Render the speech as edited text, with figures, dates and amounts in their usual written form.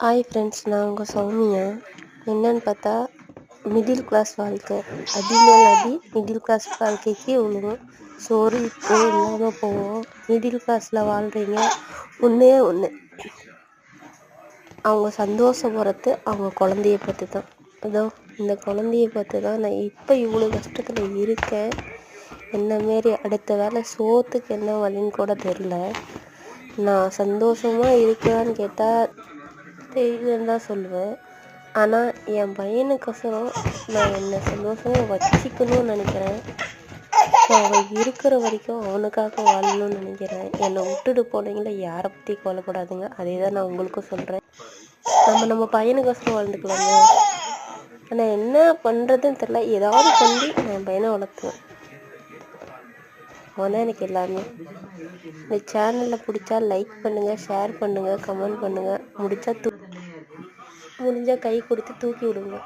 Hi friends, நான் உங்கள் சௌமியா. என்னன்னு பார்த்தா மிடில் கிளாஸ் வாழ்க்கை அடி மேல் அடி மிடில் கிளாஸ் வாழ்க்கைக்கு விழுகும். சோறு இப்போ இல்லாமல் போவோம். மிடில் கிளாஸில் வாழ்கிறீங்க ஒன்றே ஒன்று, அவங்க சந்தோஷப்படுறது அவங்க குழந்தைய பார்த்து தான். அதோ இந்த குழந்தைய பார்த்து தான் நான் இப்போ இவ்வளோ கஷ்டத்தில் இருக்கேன். என்ன மாரி அடுத்த வேலை சோத்துக்கு என்ன வழின்னு கூட தெரில. நான் சந்தோஷமாக இருக்கேன்னு கேட்டால் தெரியலன்னு தான் சொல்லுவேன். ஆனால் என் பையனுக்கோசரம் நான் என்னை சந்தோஷமாக வச்சுக்கணும்னு நினைக்கிறேன். அவன் இருக்கிற வரைக்கும் அவனுக்காக வாழணும்னு நினைக்கிறேன். என்னை விட்டுட்டு போனீங்களே, யாரை பற்றி கவலைப்படாதுங்க. அதே தான் நான் உங்களுக்கும் சொல்கிறேன். நம்ம பையனுக்கோசரம் வாழ்ந்துக்கலாங்க. ஆனால் என்ன பண்ணுறதுன்னு தெரில. ஏதாவது பண்ணி என் பையனை வளர்த்துவேன். அவன் தான் எனக்கு எல்லாமே. இந்த சேனலில் பிடிச்சா லைக் பண்ணுங்கள், ஷேர் பண்ணுங்கள், கமெண்ட் பண்ணுங்கள். முடிஞ்சால் கை கொடுத்து தூக்கி விடுங்க.